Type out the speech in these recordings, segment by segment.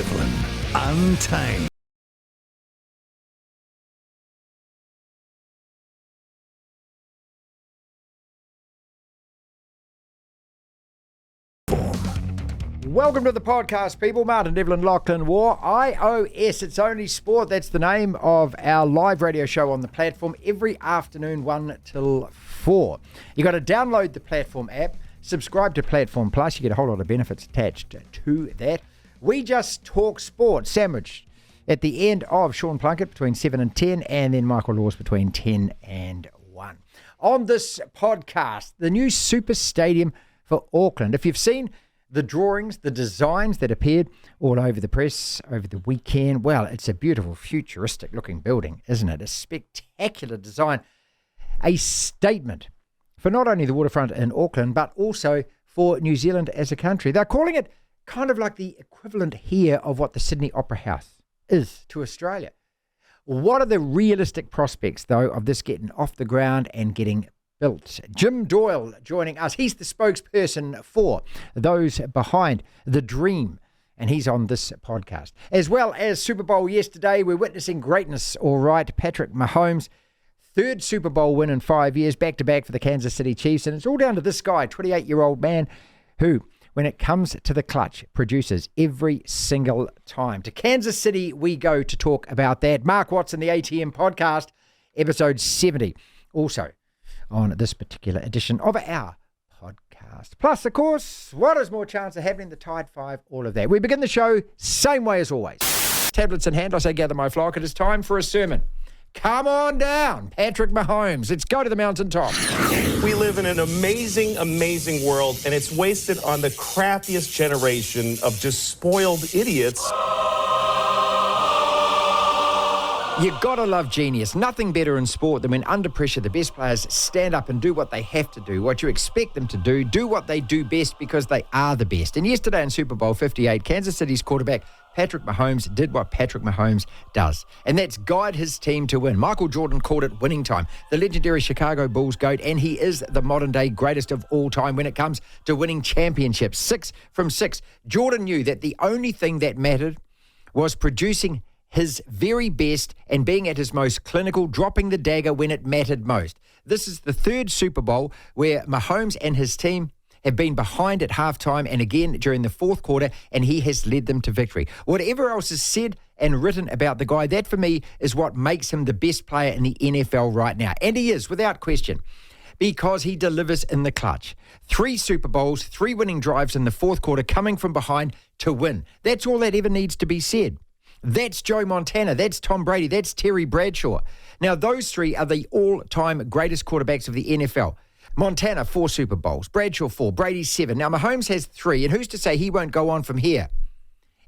Devlin, Untamed. Welcome to the podcast, people. Martin Devlin, Auckland War. iOS, it's only sport. That's the name of our live radio show on the platform every afternoon, 1 till 4. You got to download the platform app, subscribe to Platform Plus. You get a whole lot of benefits attached to that. We just talk sport, sandwiched at the end of Sean Plunkett between 7 and 10, and then Michael Laws between 10 and 1. On this podcast, the new super stadium for Auckland. If you've seen the drawings, the designs that appeared all over the press over the weekend, well, it's a beautiful, futuristic-looking building, isn't it? A spectacular design, a statement for not only the waterfront in Auckland, but also for New Zealand as a country. They're calling it kind of like the equivalent here of what the Sydney Opera House is to Australia. What are the realistic prospects, though, of this getting off the ground and getting built? Jim Doyle joining us. He's the spokesperson for those behind the dream, and he's on this podcast. As well as Super Bowl yesterday, we're witnessing greatness, all right. Patrick Mahomes, third Super Bowl win in 5 years, back-to-back for the Kansas City Chiefs, and it's all down to this guy, 28-year-old man, who, when it comes to the clutch, produces every single time. To Kansas City we go to talk about that. Mark Watson, the ATM podcast, episode 70. Also on this particular edition of our podcast. Plus, of course, what is more chance of happening? The Tide 5, all of that. We begin the show same way as always. Tablets in hand, I say gather my flock. It is time for a sermon. Come on down, Patrick Mahomes. Let's go to the mountaintop. We live in an amazing, amazing world, and it's wasted on the crappiest generation of just spoiled idiots. You gotta love genius. Nothing better in sport than when under pressure the best players stand up and do what they have to do, what you expect them to do what they do best because they are the best. And yesterday in Super Bowl 58, Kansas City's quarterback Patrick Mahomes did what Patrick Mahomes does, and that's guide his team to win. Michael Jordan called it winning time, the legendary Chicago Bulls GOAT, and he is the modern-day greatest of all time when it comes to winning championships. 6 from 6. Jordan knew that the only thing that mattered was producing his very best and being at his most clinical, dropping the dagger when it mattered most. This is the third Super Bowl where Mahomes and his team have been behind at halftime and again during the fourth quarter, and he has led them to victory. Whatever else is said and written about the guy, that for me is what makes him the best player in the NFL right now. And he is, without question, because he delivers in the clutch. 3 Super Bowls, 3 winning drives in the fourth quarter, coming from behind to win. That's all that ever needs to be said. That's Joe Montana, that's Tom Brady, that's Terry Bradshaw. Now, those 3 are the all-time greatest quarterbacks of the NFL. Montana, 4 Super Bowls, Bradshaw 4, Brady 7. Now, Mahomes has 3, and who's to say he won't go on from here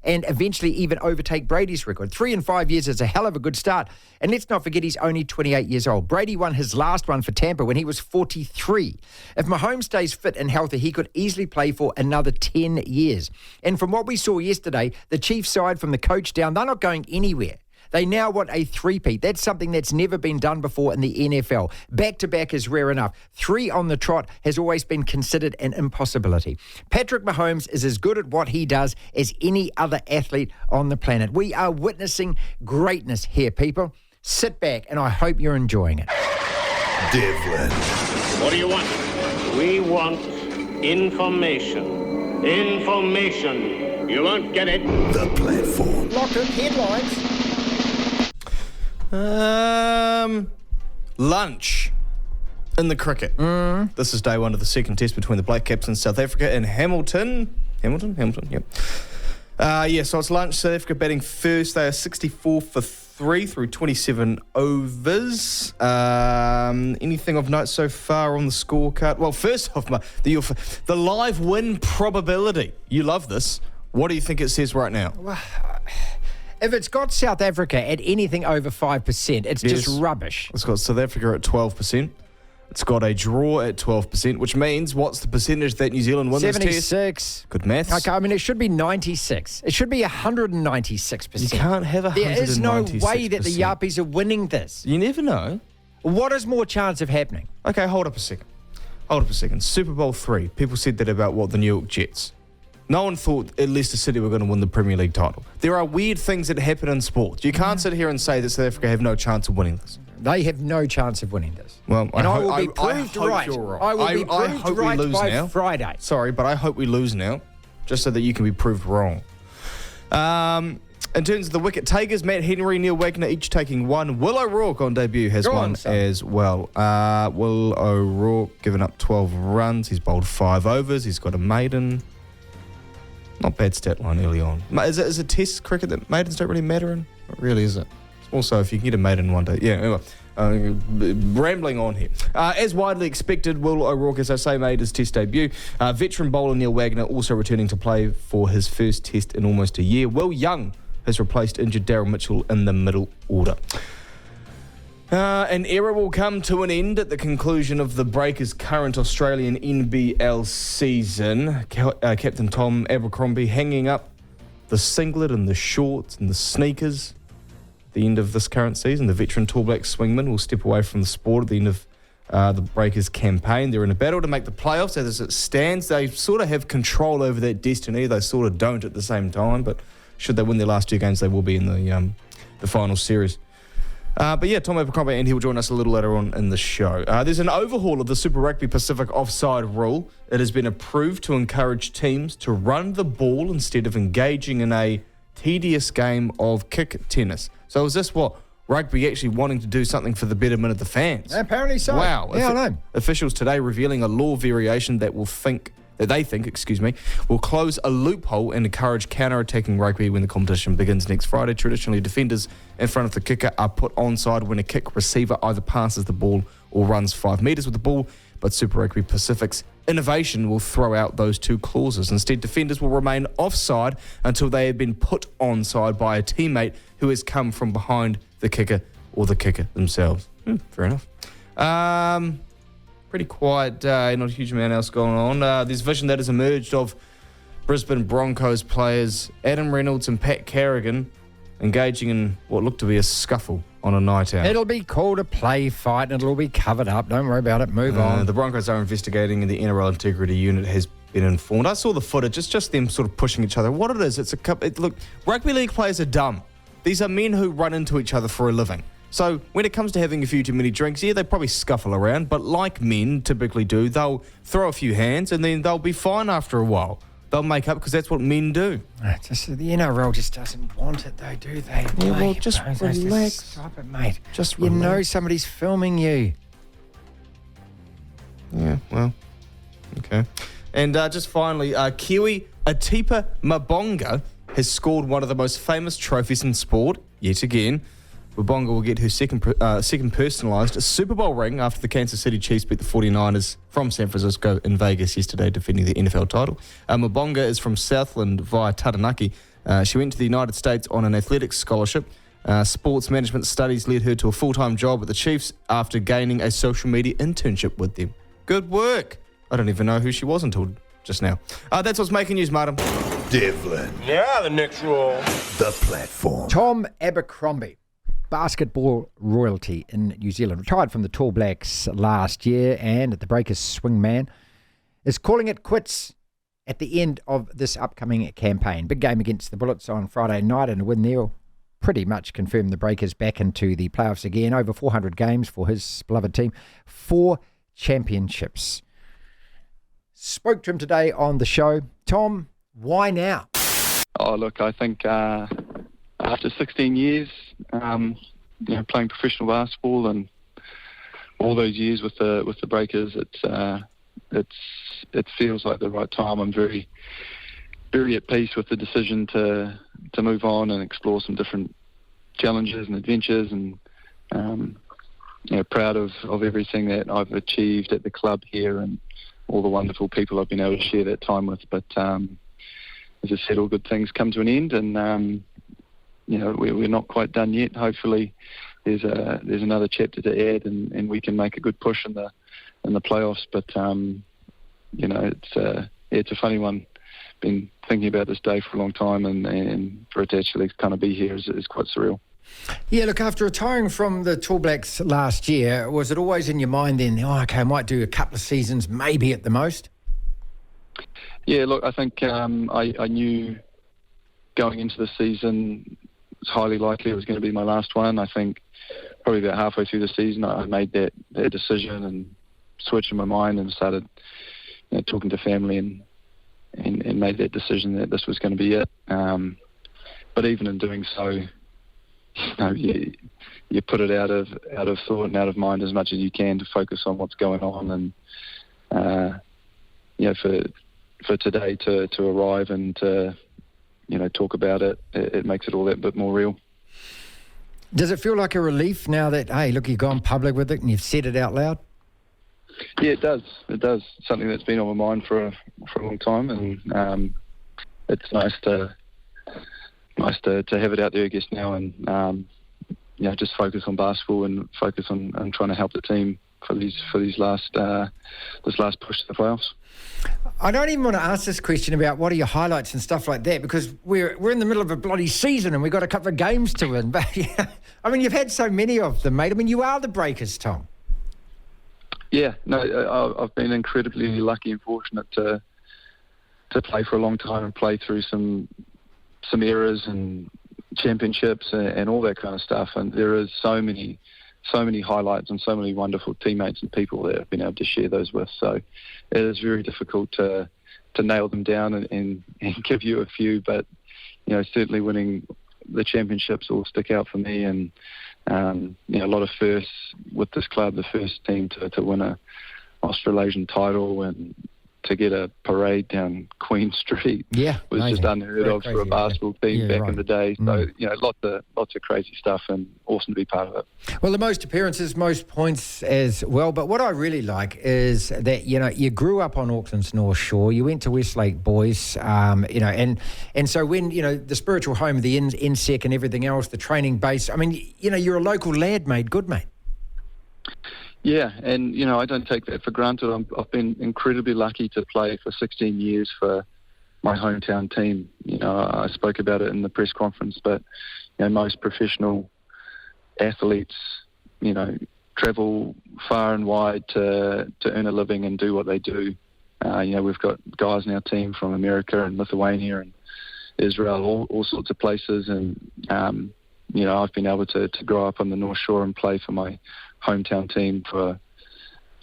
and eventually even overtake Brady's record? 3 in 5 years is a hell of a good start. And let's not forget he's only 28 years old. Brady won his last one for Tampa when he was 43. If Mahomes stays fit and healthy, he could easily play for another 10 years. And from what we saw yesterday, the Chiefs side from the coach down, they're not going anywhere. They now want a three-peat. That's something that's never been done before in the NFL. Back-to-back is rare enough. 3 on the trot has always been considered an impossibility. Patrick Mahomes is as good at what he does as any other athlete on the planet. We are witnessing greatness here, people. Sit back, and I hope you're enjoying it. Devlin. What do you want? We want information. Information. You won't get it. The platform. Locked-in headlines. Lunch in the cricket. This is day 1 of the second test between the Black Caps and South Africa in Hamilton. Hamilton, yep. So it's lunch. South Africa batting first. They are 64 for 3 through 27 overs. Anything of note so far on the scorecard? Well, first off, the live win probability. You love this. What do you think it says right now? If it's got South Africa at anything over 5%, it's just rubbish. It's got South Africa at 12%. It's got a draw at 12%, which means what's the percentage that New Zealand won this test? 76. Good maths. Okay, I mean, it should be 96. It should be 196%. You can't have 196%. There is no way that the Yappies are winning this. You never know. What is more chance of happening? Okay, hold up a second. Super Bowl 3. People said that about, the New York Jets. No one thought Leicester City were going to win the Premier League title. There are weird things that happen in sports. You can't sit here and say that South Africa have no chance of winning this. They have no chance of winning this. Well, I will be proved right. You're wrong. I will be proved right by now. Friday. Sorry, but I hope we lose now, just so that you can be proved wrong. In terms of the wicket takers, Matt Henry, Neil Wagner each taking one. Will O'Rourke on debut has one as well. Will O'Rourke given up 12 runs. He's bowled 5 overs. He's got a maiden. Not bad stat line early on. Is it test cricket that maidens don't really matter in? Not really, is it? Also, if you can get a maiden one day. Yeah, anyway. Rambling on here. As widely expected, Will O'Rourke, as I say, made his test debut. Veteran bowler Neil Wagner also returning to play for his first test in almost a year. Will Young has replaced injured Daryl Mitchell in the middle order. An era will come to an end at the conclusion of the Breakers' current Australian NBL season. Captain Tom Abercrombie hanging up the singlet and the shorts and the sneakers. At the end of this current season, the veteran Tall Black swingman will step away from the sport at the end of the Breakers' campaign. They're in a battle to make the playoffs. As it stands, they sort of have control over that destiny. They sort of don't at the same time, but should they win their last 2 games, they will be in the final series. But yeah, Tom Abercrombie, and he will join us a little later on in the show. There's an overhaul of the Super Rugby Pacific offside rule. It has been approved to encourage teams to run the ball instead of engaging in a tedious game of kick tennis. So is this what rugby actually wanting to do something for the betterment of the fans? Apparently so. Wow. Yeah, I know. Officials today revealing a law variation that they think will close a loophole and encourage counter-attacking rugby when the competition begins next Friday. Traditionally, defenders in front of the kicker are put onside when a kick receiver either passes the ball or runs 5 metres with the ball, but Super Rugby Pacific's innovation will throw out those 2 clauses. Instead, defenders will remain offside until they have been put onside by a teammate who has come from behind the kicker or the kicker themselves. Fair enough. Pretty quiet, not a huge amount else going on. There's vision that has emerged of Brisbane Broncos players Adam Reynolds and Pat Carrigan engaging in what looked to be a scuffle on a night out. It'll be called a play fight and it'll be covered up. Don't worry about it. Move on. The Broncos are investigating and the NRL Integrity Unit has been informed. I saw the footage. It's just them sort of pushing each other. What it is, look, rugby league players are dumb. These are men who run into each other for a living. So when it comes to having a few too many drinks, yeah, they probably scuffle around, but like men typically do, they'll throw a few hands and then they'll be fine after a while. They'll make up because that's what men do. The NRL just doesn't want it though, do they? Yeah, well, just relax. Stop it, mate. Just relax. You know somebody's filming you. Yeah, well, okay. And just finally, Kiwi Atipa Mabonga has scored one of the most famous trophies in sport, yet again. Mabonga will get her second personalised Super Bowl ring after the Kansas City Chiefs beat the 49ers from San Francisco in Vegas yesterday, defending the NFL title. Mabonga is from Southland via Taranaki. She went to the United States on an athletics scholarship. Sports management studies led her to a full-time job at the Chiefs after gaining a social media internship with them. Good work. I don't even know who she was until just now. That's what's making news, Martin. Devlin. Yeah, the next rule. The platform. Tom Abercrombie, basketball royalty in New Zealand, retired from the Tall Blacks last year and at the Breakers swingman, is calling it quits at the end of this upcoming campaign. Big game against the Bullets on Friday night, and a win there will pretty much confirm the Breakers back into the playoffs again. Over 400 games for his beloved team, 4 championships. Spoke to him today on the show. Tom, why now? Oh, look, I think after 16 years, playing professional basketball and all those years with the Breakers, it feels like the right time. I'm very, very at peace with the decision to move on and explore some different challenges and adventures, and proud of everything that I've achieved at the club here and all the wonderful people I've been able to share that time with. But as I said, all good things come to an end, and we're not quite done yet. Hopefully, there's another chapter to add, and we can make a good push in the playoffs. But it's a funny one. Been thinking about this day for a long time, and for it to actually kind of be here is quite surreal. Yeah, look, after retiring from the Tall Blacks last year, was it always in your mind then, I might do a couple of seasons, maybe at the most? Yeah, look, I think I knew going into the season it's highly likely it was going to be my last one. I think probably about halfway through the season I made that decision and switched in my mind and started talking to family and made that decision that this was going to be it. But even in doing so, you put it out of thought and out of mind as much as you can to focus on what's going on. And for today to arrive and to talk about it, it makes it all that bit more real. Does it feel like a relief now that, hey, look, you've gone public with it and you've said it out loud? Yeah, it does. It does. Something that's been on my mind for a long time, and it's nice to have it out there, I guess, now, and just focus on basketball and focus on trying to help the team for these last push to the playoffs. I don't even want to ask this question about what are your highlights and stuff like that, because we're in the middle of a bloody season and we've got a couple of games to win. But I mean, you've had so many of them, mate. I mean, you are the Breakers, Tom. Yeah, no, I've been incredibly lucky and fortunate to play for a long time and play through some eras and championships and all that kind of stuff. And there is so many highlights and so many wonderful teammates and people that I've been able to share those with. So it is very difficult to nail them down and give you a few, but certainly winning the championships will stick out for me, and a lot of firsts with this club, the first team to win a Australasian title and to get a parade down Queen Street was amazing. Just unheard of for a basketball team back in the day. So, lots of crazy stuff, and awesome to be part of it. Well, the most appearances, most points as well. But what I really like is that, you grew up on Auckland's North Shore. You went to Westlake Boys, and so when, the spiritual home of the NSEC and everything else, the training base, I mean, you're a local lad made good, mate. Yeah, and, I don't take that for granted. I've been incredibly lucky to play for 16 years for my hometown team. I spoke about it in the press conference, but, most professional athletes, travel far and wide to earn a living and do what they do. We've got guys in our team from America and Lithuania and Israel, all sorts of places. And, I've been able to grow up on the North Shore and play for my hometown team for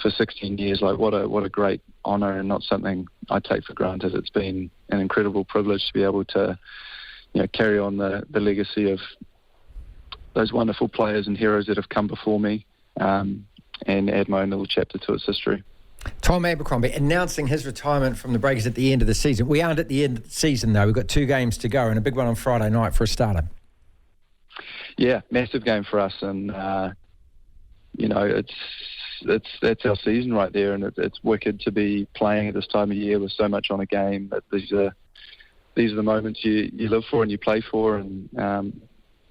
16 years. Like, what a great honour, and not something I take for granted. It's been an incredible privilege to be able to carry on the legacy of those wonderful players and heroes that have come before me, and add my own little chapter to its history. Tom Abercrombie announcing his retirement from the Breakers at the end of the season. We aren't at the end of the season, though. We've got 2 games to go and a big one on Friday night for a starter. Yeah, massive game for us, and that's our season right there, and it's wicked to be playing at this time of year with so much on a game. That these are the moments you live for and you play for, and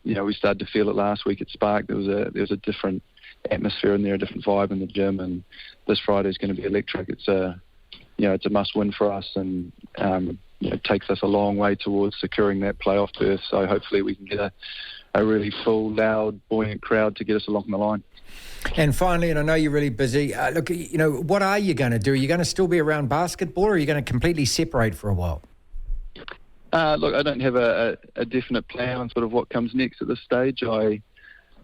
we started to feel it last week at Spark. There was a different atmosphere in there, a different vibe in the gym, and this Friday is going to be electric. It's a must win for us, and it takes us a long way towards securing that playoff berth. So hopefully we can get a really full, loud, buoyant crowd to get us along the line. And finally, and I know you're really busy, look, what are you going to do? Are you going to still be around basketball, or are you going to completely separate for a while? Look, I don't have a definite plan on sort of what comes next at this stage. I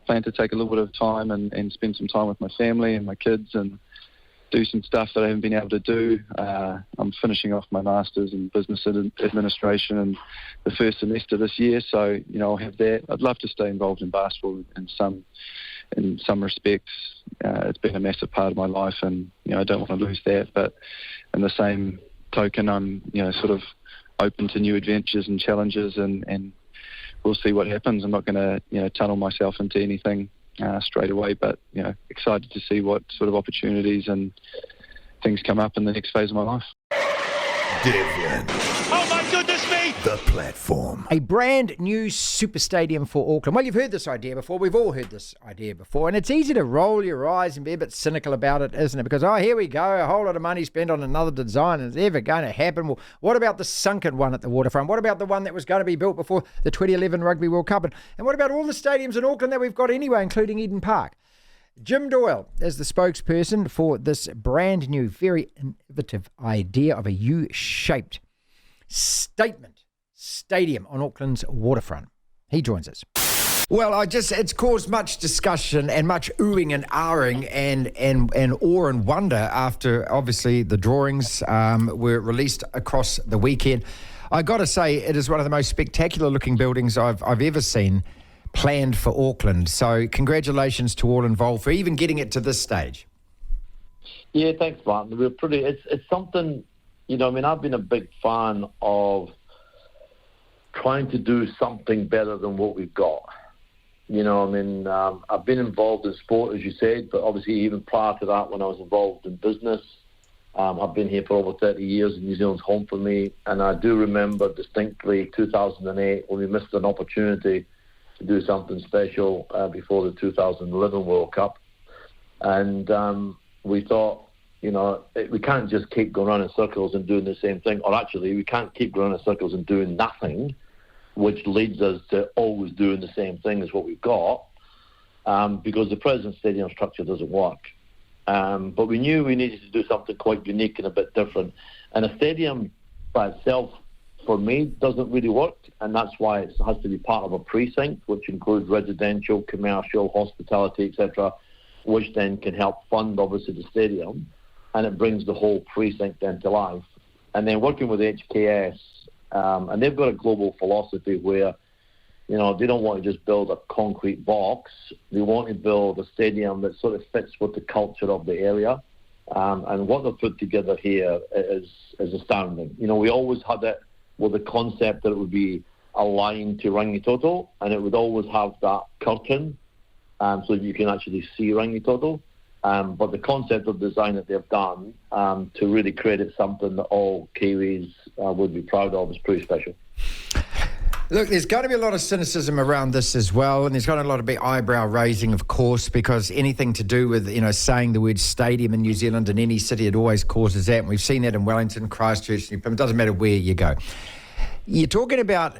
plan to take a little bit of time and spend some time with my family and my kids and do some stuff that I haven't been able to do. I'm finishing off my Masters in Business Administration in the first semester this year, so I'll have that. I'd love to stay involved in basketball in some respects. It's been a massive part of my life, and I don't want to lose that. But in the same token, I'm sort of open to new adventures and challenges, and we'll see what happens. I'm not going to tunnel myself into anything straight away, but excited to see what sort of opportunities and things come up in the next phase of my life. Devlin. Oh my goodness me! The platform. A brand new super stadium for Auckland. Well, you've heard this idea before. We've all heard this idea before. And it's easy to roll your eyes and be a bit cynical about it, isn't it? Because, here we go, a whole lot of money spent on another design. Is it ever going to happen? Well, what about the sunken one at the waterfront? What about the one that was going to be built before the 2011 Rugby World Cup? And what about all the stadiums in Auckland that we've got anyway, including Eden Park? Jim Doyle is the spokesperson for this brand new, very innovative idea of a U-shaped statement stadium on Auckland's waterfront. He joins us. Well, it's caused much discussion and much oohing and ahhing and awe and wonder after, obviously, the drawings were released across the weekend. I got to say, it is one of the most spectacular-looking buildings I've ever seen planned for Auckland. So congratulations to all involved for even getting it to this stage. Yeah, thanks, Martin. We're pretty. It's something, I've been a big fan of trying to do something better than what we've got. I've been involved in sport, as you said, but obviously even prior to that, when I was involved in business, I've been here for over 30 years, and New Zealand's home for me. And I do remember distinctly 2008 when we missed an opportunity to do something special before the 2011 World Cup. And we thought, we can't just keep going around in circles and doing the same thing. Or actually, we can't keep going around in circles and doing nothing, which leads us to always doing the same thing as what we've got, because the present stadium structure doesn't work. But we knew we needed to do something quite unique and a bit different. And a stadium by itself, for me, doesn't really work, and that's why it has to be part of a precinct, which includes residential, commercial, hospitality, etc., which then can help fund, obviously, the stadium, and it brings the whole precinct into life. And then working with HKS, and they've got a global philosophy where, they don't want to just build a concrete box. They want to build a stadium that sort of fits with the culture of the area. And what they've put together here is astounding. We always had it with the concept that it would be aligned to Rangitoto, and it would always have that curtain so you can actually see Rangitoto. But the concept of design that they've done to really create it something that all Kiwis would be proud of is pretty special. Look, there's going to be a lot of cynicism around this as well, and there's going to be a lot of big eyebrow raising, of course, because anything to do with, saying the word stadium in New Zealand in any city, it always causes that. And we've seen that in Wellington, Christchurch, it doesn't matter where you go. You're talking about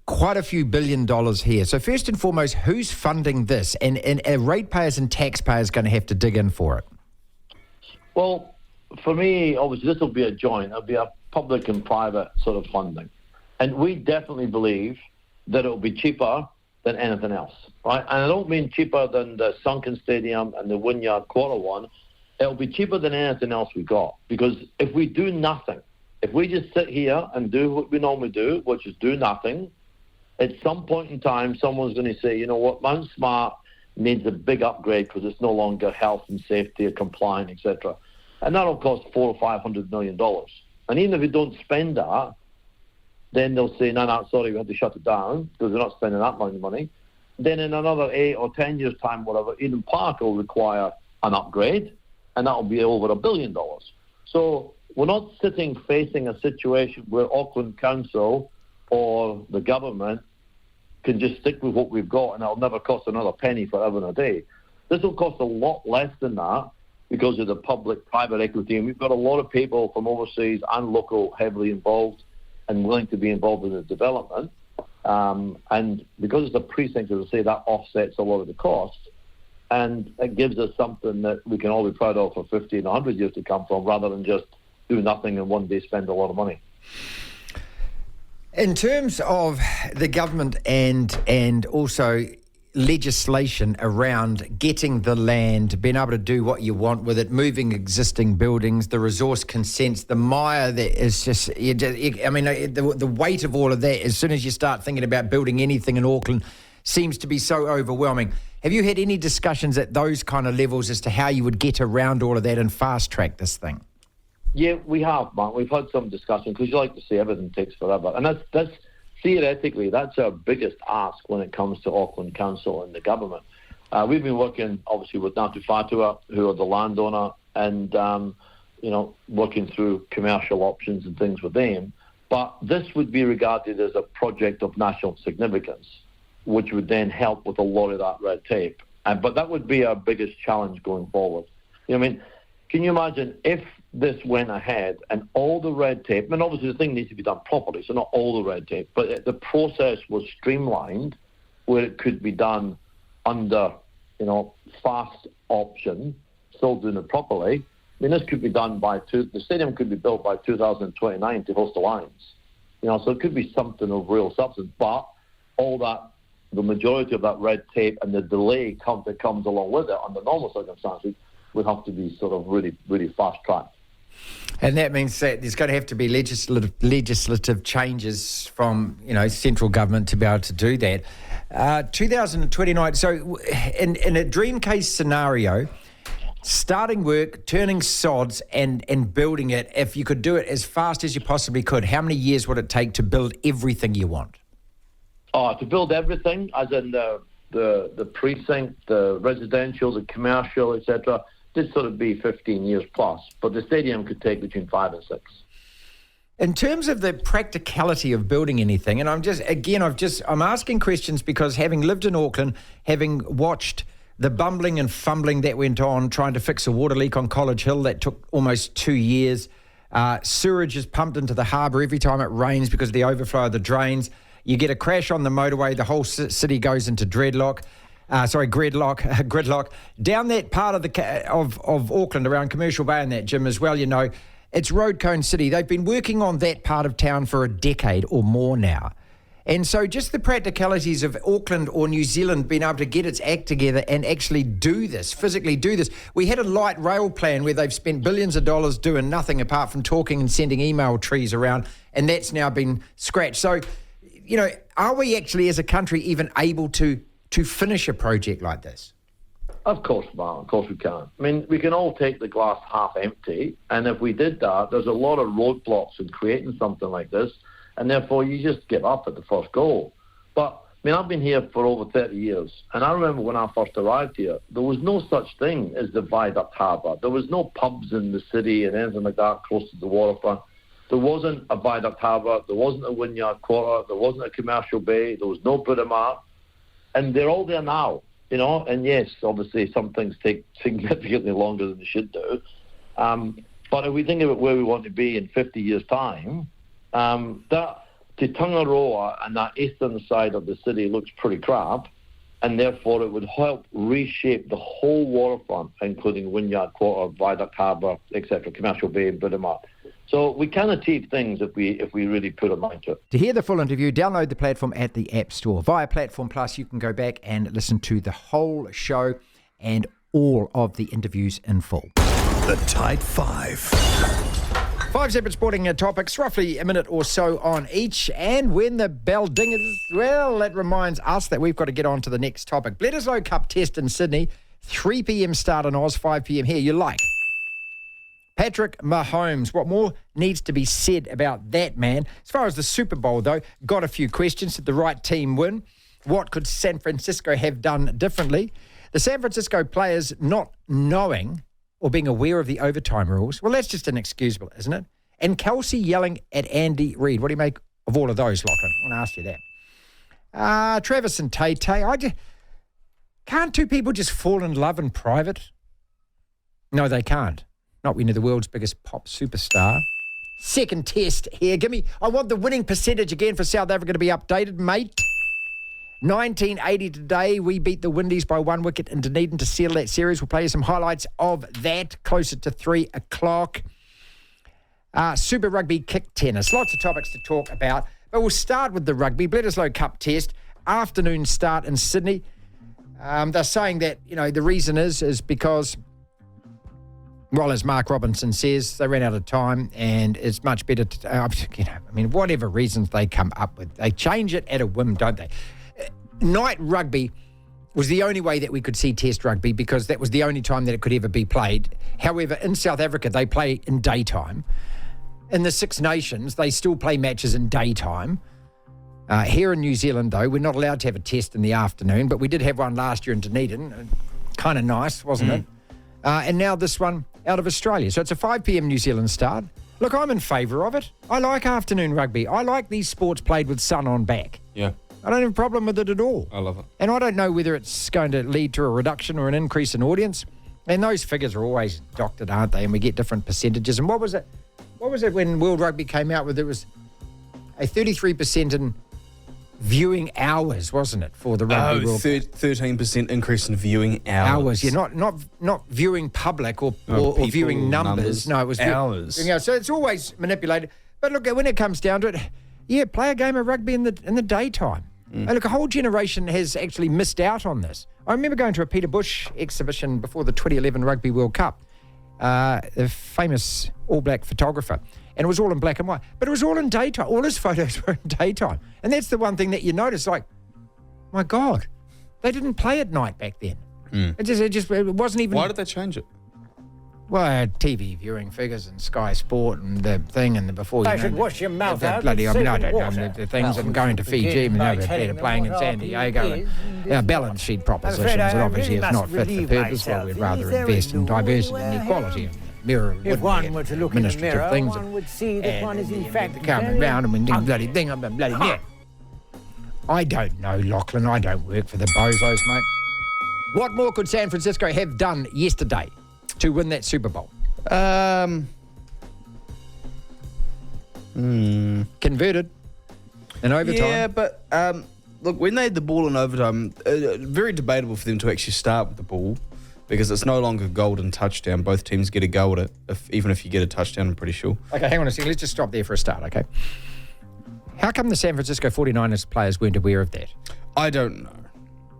quite a few $1 billion here. So first and foremost, who's funding this? And ratepayers and taxpayers going to have to dig in for it? Well, for me, obviously, this will be a joint. It'll be a public and private sort of funding. And we definitely believe that it will be cheaper than anything else, right? And I don't mean cheaper than the Sunken Stadium and the Wynyard Quarter one. It'll be cheaper than anything else we got. Because if we do nothing, if we just sit here and do what we normally do, which is do nothing, at some point in time, someone's going to say, you know what, Mount Smart needs a big upgrade because it's no longer health and safety or compliant, etc. And that'll cost $400 or $500 million. And even if we don't spend that, then they'll say, no, sorry, we have to shut it down because we're not spending that amount of money. Then in another 8 or 10 years' time, whatever, Eden Park will require an upgrade, and that will be over $1 billion. So we're not sitting facing a situation where Auckland Council or the government can just stick with what we've got and it'll never cost another penny forever and a day. This will cost a lot less than that because of the public-private equity, and we've got a lot of people from overseas and local heavily involved and willing to be involved in the development. And because it's a precinct, as I say, that offsets a lot of the costs. And it gives us something that we can all be proud of for 50 and 100 years to come from, rather than just do nothing and one day spend a lot of money. In terms of the government and also legislation around getting the land, being able to do what you want with it, moving existing buildings, the resource consents, the mire that is just, the weight of all of that, as soon as you start thinking about building anything in Auckland, seems to be so overwhelming. Have you had any discussions at those kind of levels as to how you would get around all of that and fast-track this thing? Yeah, we have, Mark. We've had some discussion because you like to say everything takes forever. And that's theoretically, that's our biggest ask when it comes to Auckland Council and the government. We've been working, obviously, with Ngāti Whātua, who are the landowner, and, working through commercial options and things with them. But this would be regarded as a project of national significance, which would then help with a lot of that red tape. But that would be our biggest challenge going forward. Can you imagine if this went ahead and all the red tape, and obviously the thing needs to be done properly, so not all the red tape, but the process was streamlined where it could be done under fast option, still doing it properly. I mean, this could be done the stadium could be built by 2029 to host the Lions. So it could be something of real substance, but the majority of that red tape and the delay that comes along with it under normal circumstances would have to be sort of really, really fast-tracked. And that means that there's going to have to be legislative changes from, central government to be able to do that. 2029, so in a dream case scenario, starting work, turning sods and building it, if you could do it as fast as you possibly could, how many years would it take to build everything you want? To build everything, as in the precinct, the residential, the commercial, etc., this sort of be 15 years plus. But the stadium could take between 5 and 6. In terms of the practicality of building anything, and I'm asking questions because having lived in Auckland, having watched the bumbling and fumbling that went on trying to fix a water leak on College Hill that took almost 2 years. Sewage is pumped into the harbour every time it rains because of the overflow of the drains. You get a crash on the motorway, the whole city goes into gridlock. Down that part of Auckland around Commercial Bay and that, Jim, as well, it's road cone city. They've been working on that part of town for a decade or more now. And so just the practicalities of Auckland or New Zealand being able to get its act together and actually physically do this. We had a light rail plan where they've spent billions of dollars doing nothing apart from talking and sending email trees around, and that's now been scratched. So, are we actually as a country even able to finish a project like this? Of course, Mark. Of course we can. I mean, we can all take the glass half empty, and if we did that, there's a lot of roadblocks in creating something like this, and therefore you just give up at the first goal. But, I've been here for over 30 years, and I remember when I first arrived here, there was no such thing as the Viaduct Harbour. There was no pubs in the city and anything like that close to the waterfront. There wasn't a Viaduct Harbour, there wasn't a Wynyard Quarter, there wasn't a Commercial Bay, there was no Britomart, and they're all there now, and yes, obviously some things take significantly longer than they should do, but if we think about where we want to be in 50 years' time, that Te Tangaroa and that eastern side of the city looks pretty crap, and therefore it would help reshape the whole waterfront, including Wynyard Quarter, Viaduct Harbour, etc., Commercial Bay and Britomart. So we can achieve things if we really put our mind to it. To hear the full interview, download the platform at the App Store. Via Platform Plus, you can go back and listen to the whole show and all of the interviews in full. The Tight Five. 5 separate sporting topics, roughly a minute or so on each. And when the bell dings, well, that reminds us that we've got to get on to the next topic. Bledisloe Cup Test in Sydney, 3 p.m. start in Oz, 5 p.m. here. You like Patrick Mahomes. What more needs to be said about that man? As far as the Super Bowl, though, got a few questions. Did the right team win? What could San Francisco have done differently? The San Francisco players not knowing or being aware of the overtime rules. Well, that's just inexcusable, isn't it? And Kelsey yelling at Andy Reid. What do you make of all of those, Lachlan? I want to ask you that. Travis and Tay-Tay. Can't two people just fall in love in private? No, they can't. Not when you're the world's biggest pop superstar. Second test here. I want the winning percentage again for South Africa to be updated, mate. 1980 today, we beat the Windies by 1 wicket in Dunedin to seal that series. We'll play you some highlights of that closer to 3 o'clock. Super Rugby kick tennis. Lots of topics to talk about, but we'll start with the rugby. Bledisloe Cup Test, afternoon start in Sydney. They're saying that, the reason is because, well, as Mark Robinson says, they ran out of time and it's much better to, whatever reasons they come up with, they change it at a whim, don't they? Night rugby was the only way that we could see Test rugby because that was the only time that it could ever be played. However, in South Africa, they play in daytime. In the Six Nations, they still play matches in daytime. Here in New Zealand, though, we're not allowed to have a test in the afternoon, but we did have one last year in Dunedin. Kind of nice, wasn't it? And now this one out of Australia. So it's a 5 p.m. New Zealand start. Look, I'm in favour of it. I like afternoon rugby. I like these sports played with sun on back. Yeah. I don't have a problem with it at all. I love it. And I don't know whether it's going to lead to a reduction or an increase in audience. And those figures are always doctored, aren't they? And we get different percentages. And what was it when World Rugby came out with? It was a 33% in viewing hours, wasn't it, for the Rugby World Cup? 13% increase in viewing hours. Yeah, not viewing public or people, viewing numbers. No, it was hours. So it's always manipulated. But look, when it comes down to it, play a game of rugby in the daytime. And look, a whole generation has actually missed out on this. I remember going to a Peter Bush exhibition before the 2011 Rugby World Cup. The famous All Black photographer. And it was all in black and white. But it was all in daytime. All his photos were in daytime. And that's the one thing that you notice, like, my God, they didn't play at night back then. It wasn't even... Why did they change it? Well, TV viewing figures and Sky Sport and the thing and the before you should wash your mouth out. Bloody, I with don't know water. the things and going to Fiji and they're playing in San Diego and balance sheet propositions that obviously is not fit for purpose. Well, we'd rather invest in diversity and equality and mirror If one were to look in the mirror, things one would see that one is in fact coming round and doing bloody thing and bloody yeah. I don't know, Lachlan. I don't work for the bozos, mate. What more could San Francisco have done yesterday to win that Super Bowl? Converted in overtime. Yeah, but look, when they had the ball in overtime, very debatable for them to actually start with the ball because it's no longer golden touchdown. Both teams get a go at it, even if you get a touchdown, I'm pretty sure. Okay, hang on a second. Let's just stop there for a start, okay? How come the San Francisco 49ers players weren't aware of that? I don't know.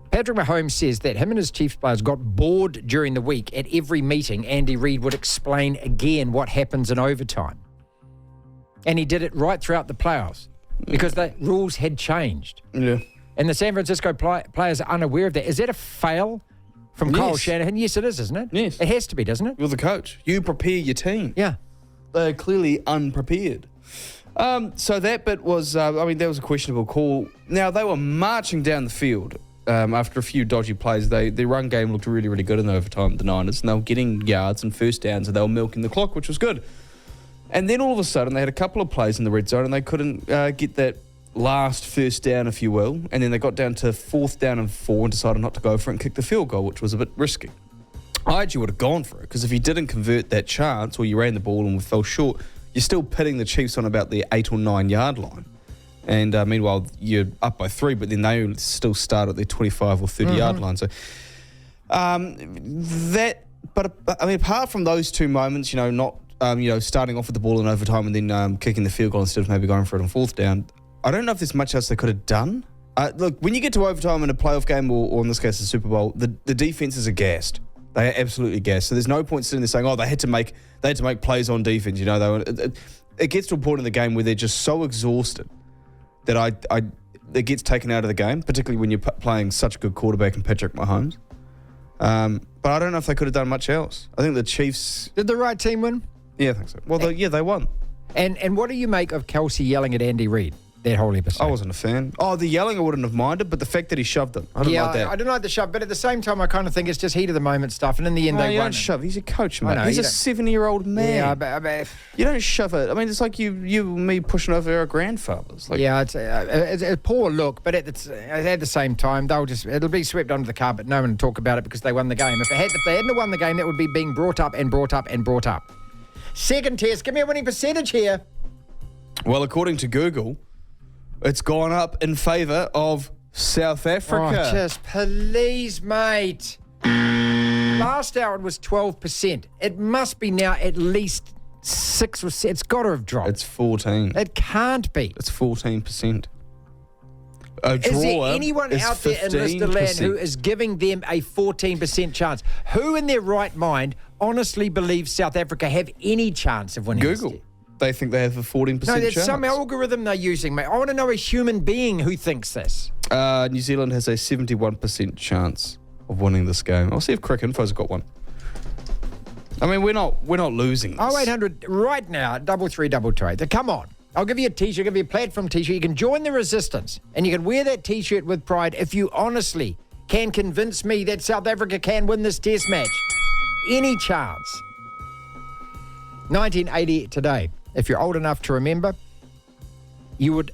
Patrick Mahomes says that him and his Chiefs players got bored during the week. At every meeting, Andy Reid would explain again what happens in overtime. And he did it right throughout the playoffs because the rules had changed. Yeah. And the San Francisco players are unaware of that. Is that a fail from Kyle Shanahan? Yes, it is, isn't it? Yes. It has to be, doesn't it? You're the coach. You prepare your team. Yeah. They're clearly unprepared. So that bit was, that was a questionable call. Now, they were marching down the field after a few dodgy plays. Their run game looked really, really good in the overtime, the Niners, and they were getting yards and first downs, and they were milking the clock, which was good. And then all of a sudden, they had a couple of plays in the red zone, and they couldn't get that last first down, if you will. And then they got down to 4th down and 4 and decided not to go for it and kick the field goal, which was a bit risky. I actually would have gone for it, because if you didn't convert that chance, or you ran the ball and fell short, you're still pitting the Chiefs on about the 8 or 9 yard line. And meanwhile, you're up by 3, but then they still start at their 25 or 30 yard line. So apart from those two moments, not starting off with the ball in overtime and then kicking the field goal instead of maybe going for it on 4th down, I don't know if there's much else they could have done. Look, when you get to overtime in a playoff game, or in this case, the Super Bowl, the defenses are gassed. They are absolutely gassed. So there's no point sitting there saying, they had to make plays on defense. It gets to a point in the game where they're just so exhausted that it gets taken out of the game, particularly when you're playing such a good quarterback in Patrick Mahomes. But I don't know if they could have done much else. I think the Chiefs... Did the right team win? Yeah, I think so. Well, they won. And what do you make of Kelsey yelling at Andy Reid? That whole episode. I wasn't a fan. The yelling I wouldn't have minded, but the fact that he shoved him, I don't like that. I don't like the shove, but at the same time, I kind of think it's just heat of the moment stuff, and in the end, they you won. Don't shove. He's a coach, mate. Know, He's a 70-year-old man. Yeah, but you don't shove it. I mean, it's like you and me pushing over our grandfathers. It's a poor look, but at the same time, it'll be swept under the carpet. No one will talk about it because they won the game. If they hadn't won the game, that would be being brought up and brought up and brought up. Second test, give me a winning percentage here. Well, according to Google, it's gone up in favour of South Africa. Oh, just please, mate. Last hour it was 12%. It must be now at least 6 or 7. It's got to have dropped. It's 14. It can't be. It's 14%. Is there anyone out there in Mr. Land who is giving them a 14% chance? Who in their right mind honestly believes South Africa have any chance of winning Google. this? They think they have a 14% chance. No, there's some algorithm they're using, mate. I want to know a human being who thinks this. New Zealand has a 71% chance of winning this game. I'll see if Crick Info's got one. I mean, we're not losing this. 0800 right now, 332228. Come on. I'll give you a T-shirt, give you a platform T-shirt. You can join the resistance, and you can wear that T-shirt with pride if you honestly can convince me that South Africa can win this test match. Any chance. 1980 today. If you're old enough to remember, you'll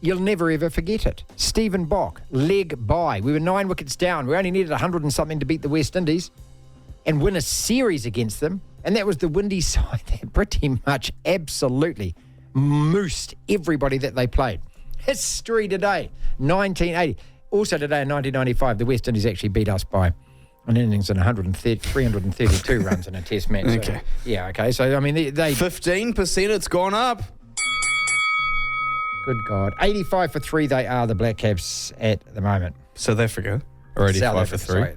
never ever forget it. Stephen Bock, leg by. We were 9 wickets down. We only needed 100 and something to beat the West Indies and win a series against them. And that was the windy side that pretty much absolutely moosed everybody that they played. History today, 1980. Also today in 1995, the West Indies actually beat us by an innings and 332 runs in a test match. Okay. So, yeah, okay. So, I mean, they 15%, it's gone up. good God. 85 for 3, they are the Black Caps at the moment. South Africa, or 85 for 3.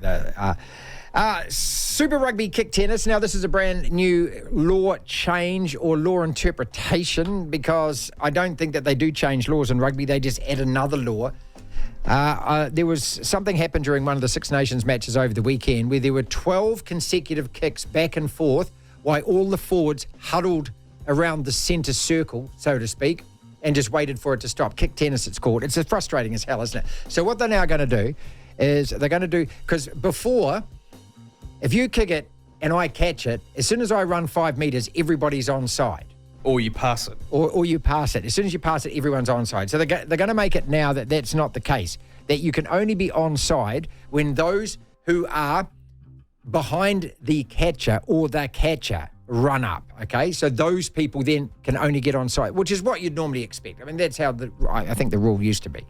Super Rugby kick tennis. Now, this is a brand new law change or law interpretation because I don't think that they do change laws in rugby. They just add another law. There was something happened during one of the Six Nations matches over the weekend where there were 12 consecutive kicks back and forth while all the forwards huddled around the centre circle, so to speak, and just waited for it to stop. Kick tennis, it's called. It's frustrating as hell, isn't it? So what they're now going to do is they're going to do, because before, if you kick it and I catch it, as soon as I run 5 metres, everybody's onside. Or you pass it. Or you pass it. As soon as you pass it, everyone's onside. So they're going to make it now that that's not the case, that you can only be onside when those who are behind the catcher or the catcher run up, okay? So those people then can only get onside, which is what you'd normally expect. I mean, that's how I think the rule used to be.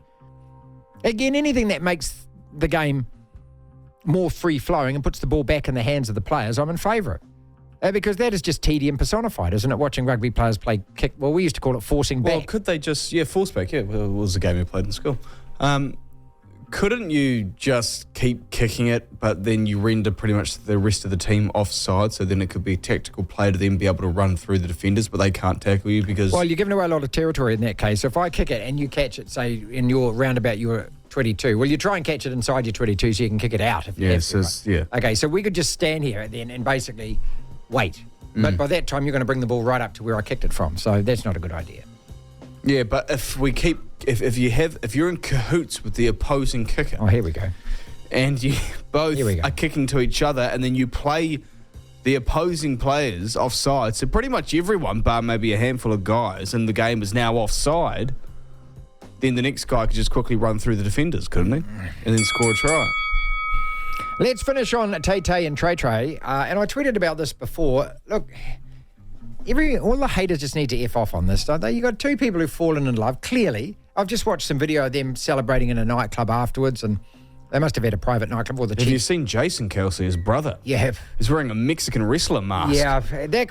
Again, anything that makes the game more free-flowing and puts the ball back in the hands of the players, I'm in favour of. Because that is just tedium personified, isn't it? Watching rugby players play kick. Well, we used to call it forcing back. Well, could they just, force back, well, it was the game we played in school. Couldn't you just keep kicking it, but then you render pretty much the rest of the team offside, so then it could be a tactical play to then be able to run through the defenders, but they can't tackle you because... Well, you're giving away a lot of territory in that case. So if I kick it and you catch it, say, in your roundabout, your 22, well, you try and catch it inside your 22 so you can kick it out. If you have to, right? Yeah. Okay, so we could just stand here then and basically wait. But by that time, you're going to bring the ball right up to where I kicked it from. So that's not a good idea. Yeah, but if we keep... If you're in cahoots with the opposing kicker... Oh, here we go. And you both are kicking to each other, and then you play the opposing players offside, so pretty much everyone, bar maybe a handful of guys, and the game is now offside, then the next guy could just quickly run through the defenders, couldn't he? And then score a try. Let's finish on Tay and Trey. And I tweeted about this before. Look, all the haters just need to F off on this, don't they? You got two people who've fallen in love, clearly. I've just watched some video of them celebrating in a nightclub afterwards, and they must have had a private nightclub. Or the Have you seen Jason Kelsey, his brother? Yeah. He's wearing a Mexican wrestler mask. Yeah,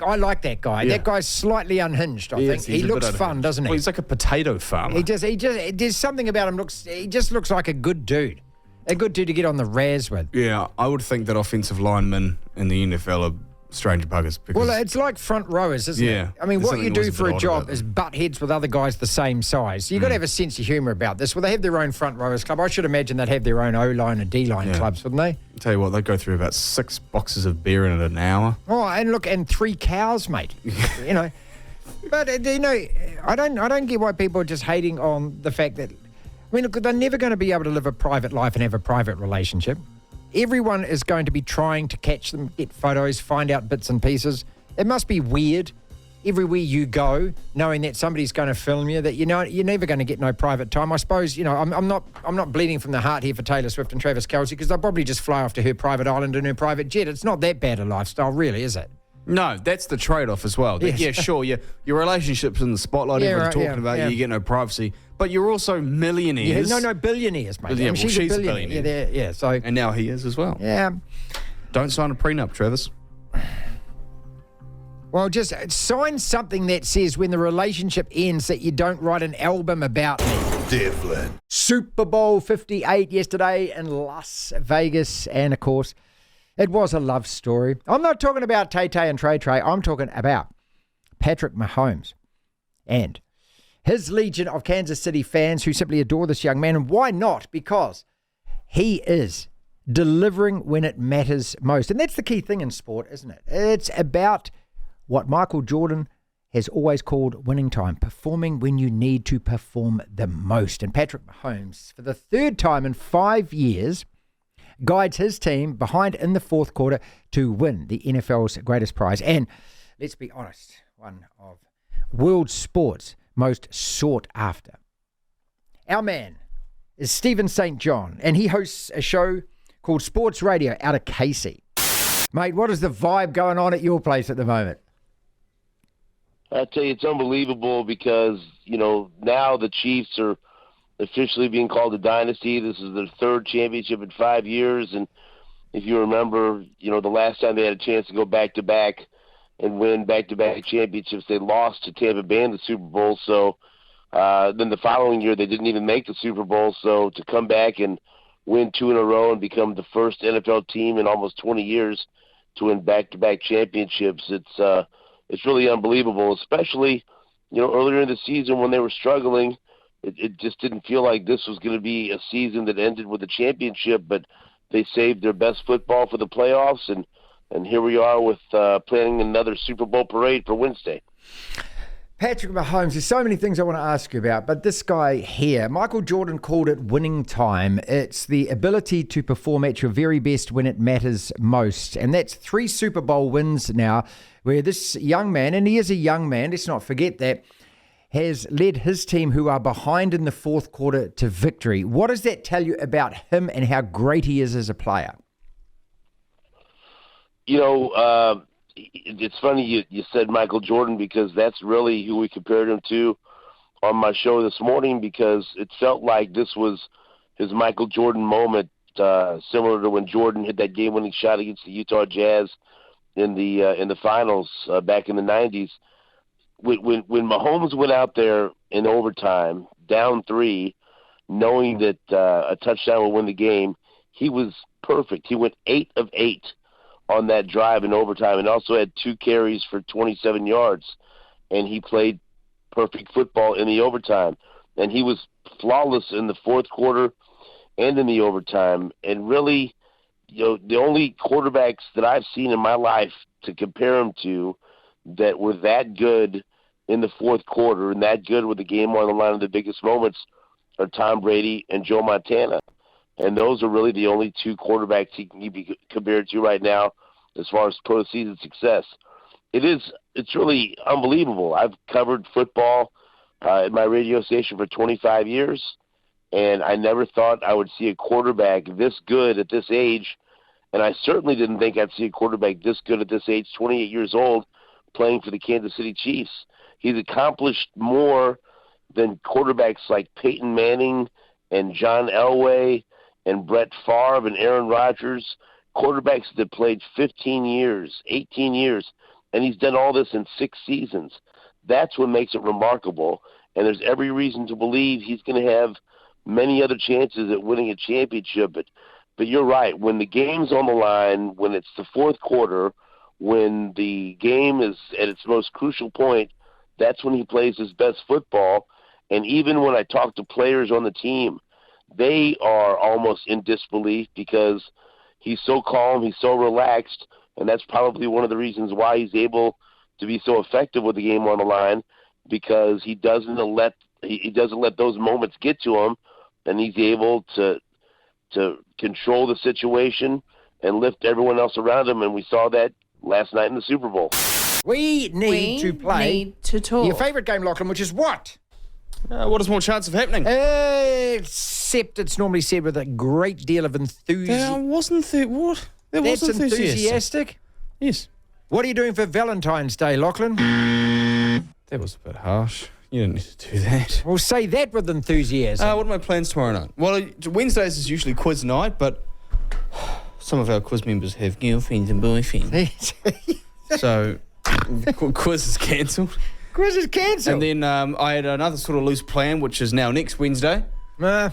I like that guy. Yeah. That guy's slightly unhinged, I think. He looks fun, doesn't he? Well, he's like a potato farmer. There's something about him, he just looks like a good dude. A good dude to get on the razz with. Yeah, I would think that offensive linemen in the NFL are strange buggers. Because, well, it's like front rowers, isn't it? I mean, what you do for a job is butt heads with other guys the same size. So you've got to have a sense of humour about this. Well, they have their own front rowers club. I should imagine they'd have their own O-line and D-line clubs, wouldn't they? I'll tell you what, they go through about 6 boxes of beer in an hour. Oh, and look, and 3 cows, mate. You know. But, I don't get why people are just hating on the fact that, I mean, look, they're never going to be able to live a private life and have a private relationship. Everyone is going to be trying to catch them, get photos, find out bits and pieces. It must be weird everywhere you go, knowing that somebody's going to film you, that you're never going to get no private time. I suppose, I'm not bleeding from the heart here for Taylor Swift and Travis Kelce, because they'll probably just fly off to her private island in her private jet. It's not that bad a lifestyle, really, is it? No, that's the trade-off as well. Yes. Yeah, sure, your relationship's in the spotlight, everyone's talking about you, you get no privacy, but you're also millionaires. No, billionaires, mate. Yeah, well, she's a billionaire. Yeah, so... And now he is as well. Yeah. Don't sign a prenup, Travis. Well, just sign something that says when the relationship ends that you don't write an album about me. Devlin. Super Bowl 58 yesterday in Las Vegas, and of course, it was a love story. I'm not talking about Tay and Trey. I'm talking about Patrick Mahomes and his legion of Kansas City fans who simply adore this young man. And why not? Because he is delivering when it matters most. And that's the key thing in sport, isn't it? It's about what Michael Jordan has always called winning time, performing when you need to perform the most. And Patrick Mahomes, for the 3rd time in 5 years, guides his team behind in the 4th quarter to win the NFL's greatest prize. And let's be honest, one of world sport's most sought after. Our man is Stephen St. John, and he hosts a show called Sports Radio out of Casey. Mate, what is the vibe going on at your place at the moment? I tell you, it's unbelievable because, now the Chiefs are officially being called a dynasty. This is their third championship in 5 years, and if you remember, the last time they had a chance to go back-to-back and win back-to-back championships, they lost to Tampa Bay in the Super Bowl. So then the following year, they didn't even make the Super Bowl. So to come back and win 2 in a row and become the first NFL team in almost 20 years to win back-to-back championships, it's really unbelievable, especially, earlier in the season when they were struggling. It just didn't feel like this was going to be a season that ended with a championship, but they saved their best football for the playoffs, and here we are with planning another Super Bowl parade for Wednesday. Patrick Mahomes, there's so many things I want to ask you about, but this guy here, Michael Jordan called it winning time. It's the ability to perform at your very best when it matters most. And that's 3 Super Bowl wins now, where this young man, and he is a young man, let's not forget that, has led his team, who are behind in the fourth quarter, to victory. What does that tell you about him and how great he is as a player? It's funny you said Michael Jordan, because that's really who we compared him to on my show this morning, because it felt like this was his Michael Jordan moment, similar to when Jordan hit that game-winning shot against the Utah Jazz in the finals back in the 90s. When Mahomes went out there in overtime, down 3, knowing that a touchdown would win the game, he was perfect. He went 8 of 8 on that drive in overtime, and also had 2 carries for 27 yards. And he played perfect football in the overtime. And he was flawless in the fourth quarter and in the overtime. And really, the only quarterbacks that I've seen in my life to compare him to that were that good in the fourth quarter and that good with the game on the line in the biggest moments are Tom Brady and Joe Montana. And those are really the only 2 quarterbacks he can be compared to right now as far as postseason success. It's really unbelievable. I've covered football at my radio station for 25 years, and I never thought I would see a quarterback this good at this age, and I certainly didn't think I'd see a quarterback this good at this age, 28 years old, playing for the Kansas City Chiefs. He's accomplished more than quarterbacks like Peyton Manning and John Elway and Brett Favre and Aaron Rodgers, quarterbacks that played 15 years, 18 years, and he's done all this in 6 seasons. That's what makes it remarkable, and there's every reason to believe he's going to have many other chances at winning a championship. But you're right. When the game's on the line, when it's the fourth quarter, when the game is at its most crucial point, that's when he plays his best football. And even when I talk to players on the team, they are almost in disbelief because he's so calm, he's so relaxed, and that's probably one of the reasons why he's able to be so effective with the game on the line, because he doesn't let those moments get to him, and he's able to control the situation and lift everyone else around him, and we saw that last night in the Super Bowl. We need to play to talk. your favourite game, Lachlan, which is what? What is more chance of happening? Except it's normally said with a great deal of enthusiasm. What? That That's was enthusiastic? Yes. What are you doing for Valentine's Day, Lachlan? That was a bit harsh. You didn't need to do that. Well, say that with enthusiasm. What are my plans tomorrow night? Well, Wednesdays is usually quiz night, but some of our quiz members have girlfriends and boyfriends. So, quiz is cancelled. Quiz is cancelled. And then I had another sort of loose plan, which is now next Wednesday. Well,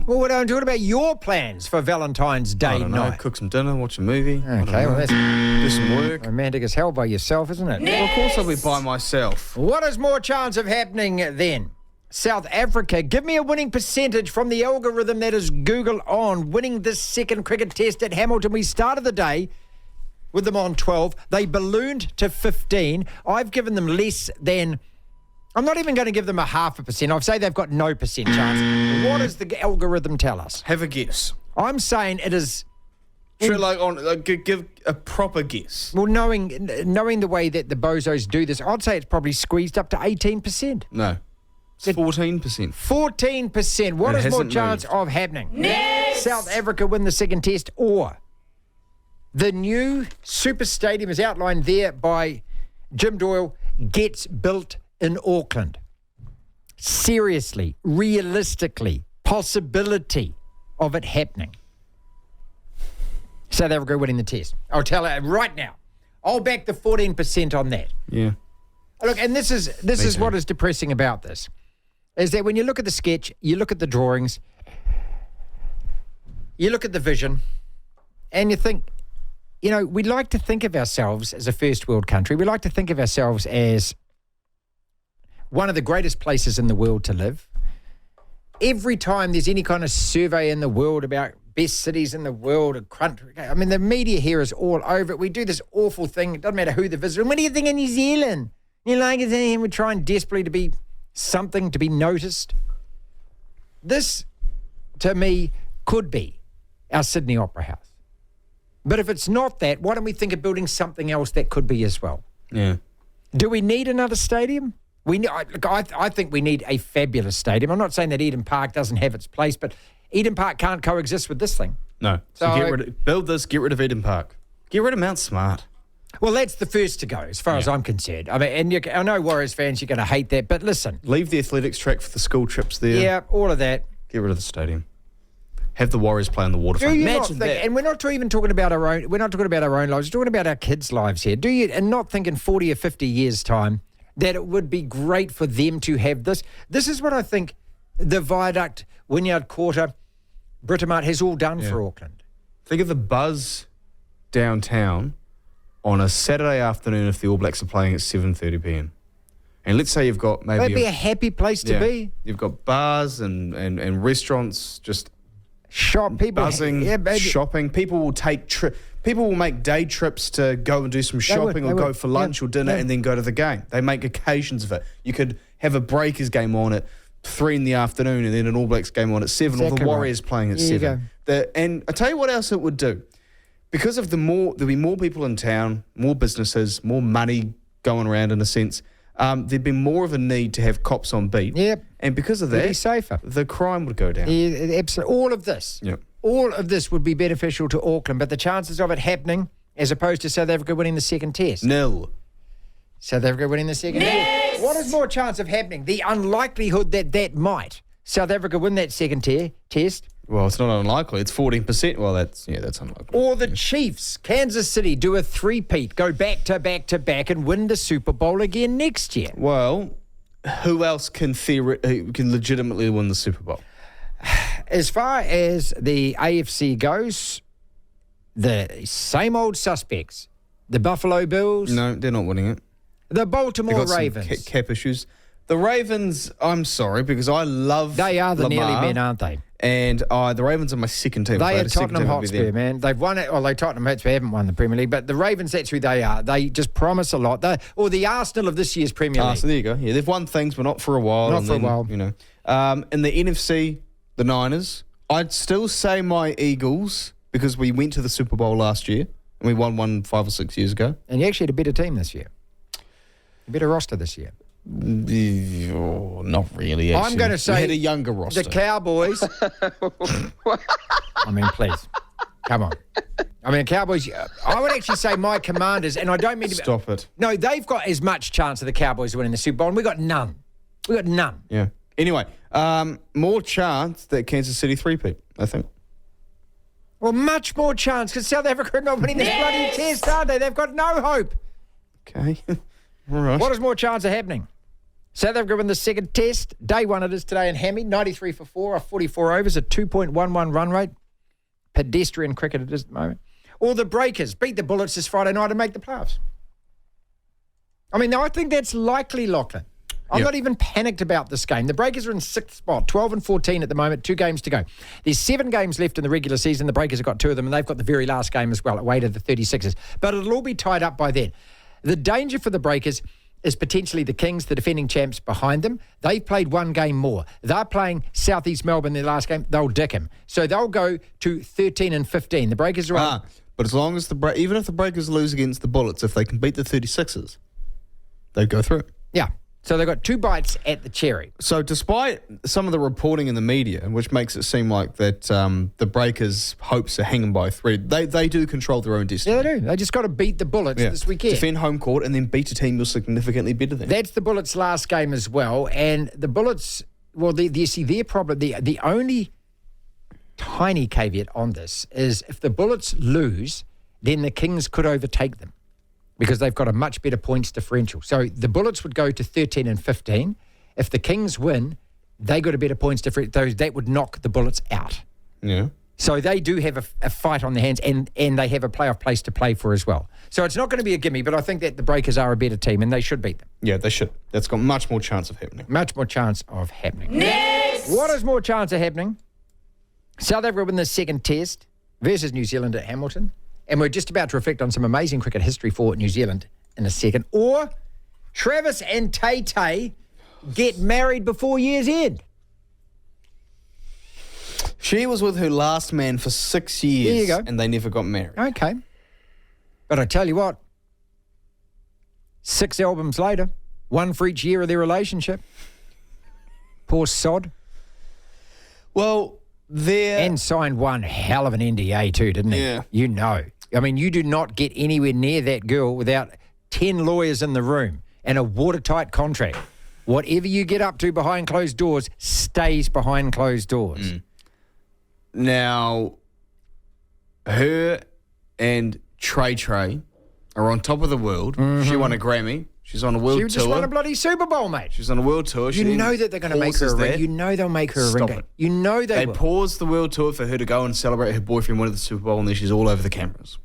we're talking about your plans for Valentine's Day I don't know, night. cook some dinner, watch a movie. Okay, well, that's do some work. romantic as hell by yourself, isn't it? Well, of course I'll be by myself. What is more chance of happening then? South Africa, give me a winning percentage from the algorithm that is Google on winning this second cricket test at Hamilton. We started the day with them on 12. They ballooned to 15. I've given them less than... I'm not even going to give them a 0.5%. I'll say they've got no percent chance. What does the algorithm tell us? Have a guess. I'm saying it is... Give a proper guess. Well, knowing the way that the bozos do this, I'd say it's probably squeezed up to 18%. No. It's 14%. 14%. What is more chance of happening? Next! South Africa win the second test, or the new super stadium is outlined there by Jim Doyle, gets built in Auckland. seriously, realistically, possibility of it happening? South Africa winning the test. I'll tell her right now. I'll back the 14% on that. Yeah. Look, and this is what is depressing about this, is that when you look at the sketch, you look at the drawings, you look at the vision, and you think, we like to think of ourselves as a first world country. We like to think of ourselves as one of the greatest places in the world to live. Every time there's any kind of survey in the world about best cities in the world, the media here is all over it. We do this awful thing. It doesn't matter who the visitor. What do you think of New Zealand? You like it? And we're trying desperately to be something, to be noticed. This, to me, could be our Sydney Opera House. But if it's not that, why don't we think of building something else that could be as well? Yeah. Do we need another stadium? I think we need a fabulous stadium. I'm not saying that Eden Park doesn't have its place, but Eden Park can't coexist with this thing. No. So build this, get rid of Eden Park. Get rid of Mount Smart. Well, that's the first to go, as far as I'm concerned. I mean, and I know Warriors fans, you're going to hate that, but listen. Leave the athletics track for the school trips there. Yeah, all of that. Get rid of the stadium. Have the Warriors play on the waterfront. Imagine that. And we're not even talking about our own. We're not talking about our own lives. We're talking about our kids' lives here. And not think in 40 or 50 years' time that it would be great for them to have this. This is what I think the Viaduct, Wynyard Quarter, Britomart has all done for Auckland. Think of the buzz downtown on a Saturday afternoon if the All Blacks are playing at 7:30 p.m. And let's say you've got maybe... That'd be a happy place to be. You've got bars and restaurants just... People buzzing, shopping. People will make day trips to go and do some shopping or go for lunch or dinner and then go to the game. They make occasions of it. You could have a Breakers game on at 3 in the afternoon and then an All Blacks game on at 7 or the Warriors playing at 7. And I tell you what else it would do. Because of there'll be more people in town, more businesses, more money going around in a sense. There'd be more of a need to have cops on beat. Yep. And because of that, be safer. The crime would go down. Yeah, absolutely. All of this would be beneficial to Auckland, but the chances of it happening, as opposed to South Africa winning the second test. Nil. South Africa winning the second test. What is more chance of happening? The unlikelihood that might South Africa win that second test. Well, it's not unlikely. It's 14%. Well, that's unlikely. Or the Chiefs, Kansas City, do a three-peat, go back to back to back and win the Super Bowl again next year. Well, who else can legitimately win the Super Bowl? As far as the AFC goes, the same old suspects. The Buffalo Bills. No, they're not winning it. The Baltimore Ravens. Some cap issues. The Ravens, I'm sorry, because I love They are the Lamar, nearly men, aren't they? And the Ravens are my second team. They are Tottenham Hotspur, man. They've won it. Well, Tottenham Hotspur haven't won the Premier League, but the Ravens, that's who they are. They just promise a lot. Or the Arsenal of this year's Premier League. So there you go. Yeah, they've won things, but not for a while. Not for a while. You know. In the NFC, the Niners, I'd still say my Eagles, because we went to the Super Bowl last year, and we won one 5 or 6 years ago. And you actually had a better team this year. A better roster this year. Oh, not really, actually. I'm going to say... We had a younger roster. The Cowboys... I mean, please. Come on. I mean, Cowboys... I would actually say my Commanders, and I don't mean to... Stop it. No, they've got as much chance of the Cowboys winning the Super Bowl, and we got none. We got none. Yeah. Anyway, more chance that Kansas City three-peat, I think. Well, much more chance, because South Africa are not winning this bloody test, aren't they? They've got no hope. Okay. All right. What is more chance of happening? South Africa win the second test. Day one it is today in Hammy. 93 for 4 off 44 overs, a 2.11 run rate. Pedestrian cricket it is at the moment. Or the Breakers beat the Bullets this Friday night and make the playoffs. I mean, I think that's likely, Lachlan. I'm not even panicked about this game. The Breakers are in 6th spot, 12 and 14 at the moment, 2 games to go. There's 7 games left in the regular season. The Breakers have got 2 of them, and they've got the very last game as well, away to the 36ers. But it'll all be tied up by then. The danger for the Breakers is potentially the Kings, the defending champs, behind them. They've played 1 game more. They're playing South East Melbourne their last game. They'll dick him. So they'll go to 13 and 15. The Breakers are on. But as long as even if the Breakers lose against the Bullets, if they can beat the 36ers, they'd go through. Yeah. So they've got 2 bites at the cherry. So despite some of the reporting in the media, which makes it seem like that the Breakers' hopes are hanging by a thread, they do control their own destiny. Yeah, they do. They just got to beat the Bullets this weekend. Defend home court and then beat a team you're significantly better than. That's the Bullets' last game as well. And the Bullets, well, their problem, the only tiny caveat on this is if the Bullets lose, then the Kings could overtake them, because they've got a much better points differential. So the Bullets would go to 13 and 15. If the Kings win, they got a better points differential. That would knock the Bullets out. Yeah. So they do have a fight on their hands, and they have a playoff place to play for as well. So it's not going to be a gimme, but I think that the Breakers are a better team, and they should beat them. Yeah, they should. That's got much more chance of happening. Much more chance of happening. Next! What is more chance of happening? South Africa win the second test versus New Zealand at Hamilton. And we're just about to reflect on some amazing cricket history for New Zealand in a second. Or Travis and Tay get married before year's end. She was with her last man for 6 years. There you go. And they never got married. Okay. But I tell you what, 6 albums later, 1 for each year of their relationship. Poor sod. Well, and signed one hell of an NDA too, didn't he? Yeah. You know. I mean, you do not get anywhere near that girl without 10 lawyers in the room and a watertight contract. Whatever you get up to behind closed doors stays behind closed doors. Now, her and Trey are on top of the world. Mm-hmm. She won a Grammy. She's on a world tour. She just won a bloody Super Bowl, mate. She's on a world tour. You know that they're going to make her a ring. You know they'll make her a ring. It. You know they will. Paused the world tour for her to go and celebrate her boyfriend winning the Super Bowl, and then she's all over the cameras.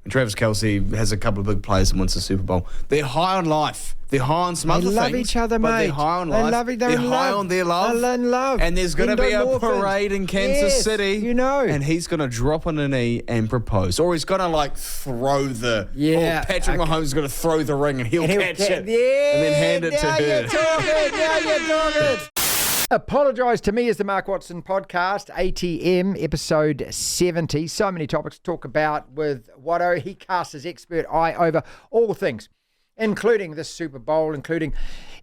And Travis Kelce has a couple of big players and wins the Super Bowl. They're high on life. They're high on some other things. They love each other, but mate. They're high on life. They're high on their love. They're in love. And there's going to be a parade in Kansas City. You know. And he's going to drop on a knee and propose. Or he's going to, throw the... Yeah. Patrick Mahomes is going to throw the ring and he'll catch it. Yeah. And then hand it to her. Now you're talking. Apologise to Me is the Mark Watson podcast, ATM, episode 70. So many topics to talk about with Watto. He casts his expert eye over all things, including this Super Bowl, including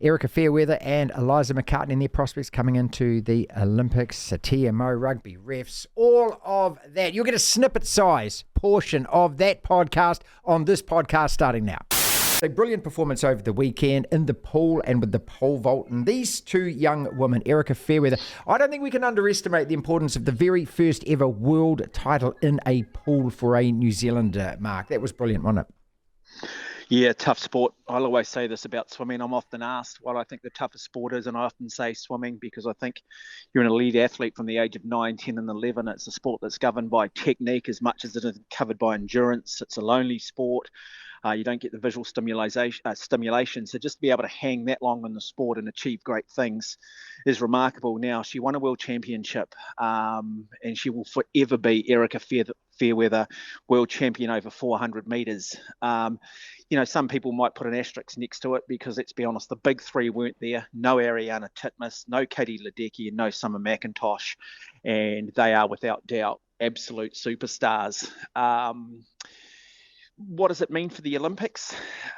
Erika Fairweather and Eliza McCartney and their prospects coming into the Olympics, TMO, rugby, refs, all of that. You'll get a snippet size portion of that podcast on this podcast starting now. A brilliant performance over the weekend in the pool and with the pole vault. And these 2 young women, Erika Fairweather, I don't think we can underestimate the importance of the very first ever world title in a pool for a New Zealander, Mark. That was brilliant, wasn't it? Yeah, tough sport. I'll always say this about swimming. I'm often asked what I think the toughest sport is, and I often say swimming because I think you're an elite athlete from the age of 9, 10 and 11. It's a sport that's governed by technique as much as it is covered by endurance. It's a lonely sport. You don't get the visual stimulation. So just to be able to hang that long in the sport and achieve great things is remarkable. Now, she won a world championship and she will forever be Erika Fairweather, world champion over 400 metres. Some people might put an asterisk next to it because, let's be honest, the big 3 weren't there. No Ariana Titmus, no Katie Ledecky and no Summer McIntosh. And they are, without doubt, absolute superstars. What does it mean for the Olympics?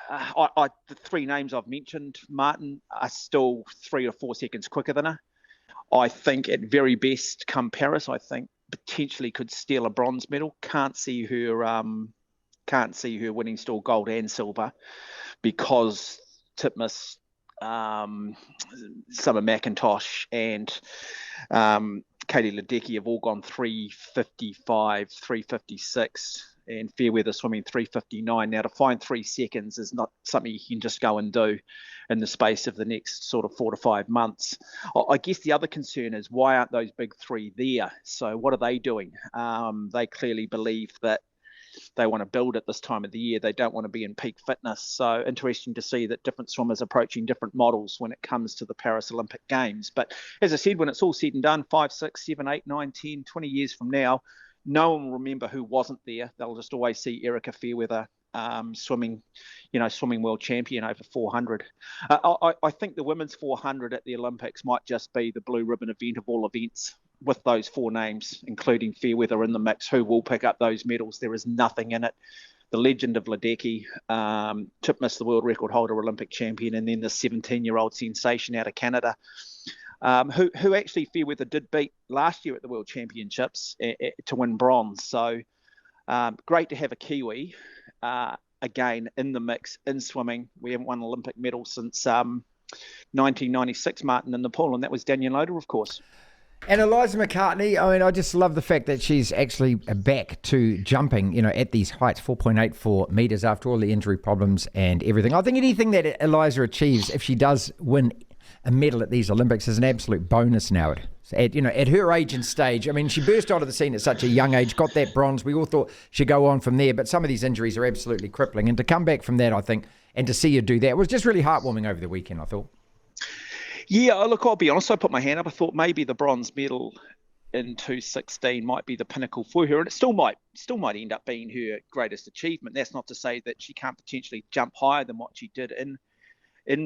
The 3 names I've mentioned, Martin, are still 3 or 4 seconds quicker than her. I think at very best, come Paris, I think potentially could steal a bronze medal. Can't see her winning still gold and silver because Titmus, Summer McIntosh and Katie Ledecky have all gone 3:55, 3:56. And Fairweather swimming 3:59. Now, to find 3 seconds is not something you can just go and do in the space of the next sort of 4 to 5 months. I guess the other concern is why aren't those big 3 there? So what are they doing? They clearly believe that they want to build at this time of the year. They don't want to be in peak fitness. So interesting to see that different swimmers approaching different models when it comes to the Paris Olympic Games. But as I said, when it's all said and done, 5, 6, 7, 8, 9, 10, 20 years from now, no one will remember who wasn't there. They'll just always see Erika Fairweather swimming world champion over 400. I think the women's 400 at the Olympics might just be the blue ribbon event of all events with those 4 names, including Fairweather in the mix. Who will pick up those medals? There is nothing in it the legend of Ledecky, Chip Miss, the world record holder, Olympic champion, and then the 17-year-old sensation out of Canada, who actually Fairweather did beat last year at the World Championships to win bronze. So great to have a Kiwi again in the mix in swimming. We haven't won an Olympic medal since 1996, Martin, in Nepal, and that was Daniel Loader, of course. And Eliza McCartney, I mean, I just love the fact that she's actually back to jumping, at these heights, 4.84 metres after all the injury problems and everything. I think anything that Eliza achieves, if she does win a medal at these Olympics, is an absolute bonus now. At her age and stage. I mean, she burst onto the scene at such a young age, got that bronze. We all thought she'd go on from there, but some of these injuries are absolutely crippling. And to come back from that, I think, and to see her do that was just really heartwarming over the weekend, I thought. Yeah, look, I'll be honest, I put my hand up. I thought maybe the bronze medal in 216 might be the pinnacle for her, and it still might end up being her greatest achievement. That's not to say that she can't potentially jump higher than what she did in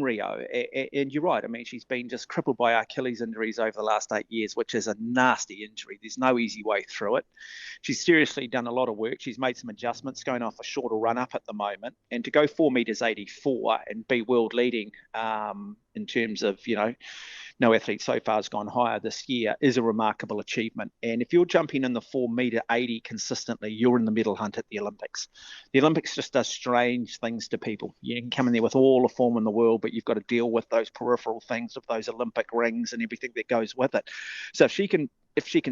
Rio. And you're right. I mean, she's been just crippled by Achilles injuries over the last 8 years, which is a nasty injury. There's no easy way through it. She's seriously done a lot of work. She's made some adjustments, going off a shorter run up at the moment. And to go 4.84 m and be world leading in terms of, no athlete so far has gone higher this year is a remarkable achievement. And if you're jumping in the 4.80 m consistently, you're in the medal hunt at the Olympics. The Olympics just does strange things to people. You can come in there with all the form in the world, but you've got to deal with those peripheral things of those Olympic rings and everything that goes with it. So if she can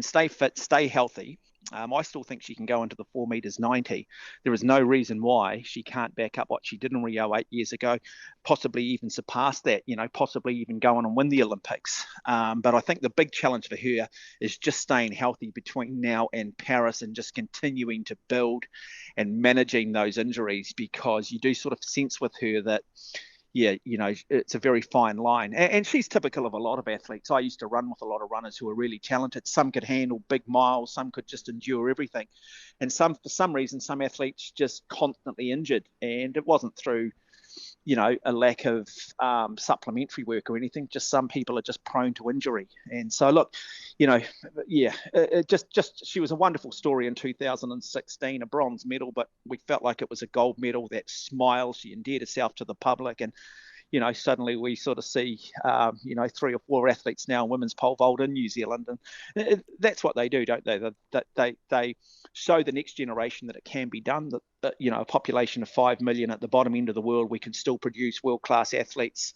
stay fit, stay healthy, I still think she can go into the 4.90 m. There is no reason why she can't back up what she did in Rio 8 years ago, possibly even surpass that, possibly even go on and win the Olympics. But I think the big challenge for her is just staying healthy between now and Paris and just continuing to build and managing those injuries, because you do sort of sense with her that, it's a very fine line. And she's typical of a lot of athletes. I used to run with a lot of runners who were really talented. Some could handle big miles, some could just endure everything. And for some reason, some athletes just constantly injured. And it wasn't through, a lack of supplementary work or anything. Just some people are just prone to injury. And so, look, she was a wonderful story in 2016, a bronze medal, but we felt like it was a gold medal. That smile, she endeared herself to the public, and suddenly we sort of see, 3 or 4 athletes now in women's pole vault in New Zealand. And that's what they do, don't they? They show the next generation that it can be done, that a population of 5 million at the bottom end of the world, we can still produce world-class athletes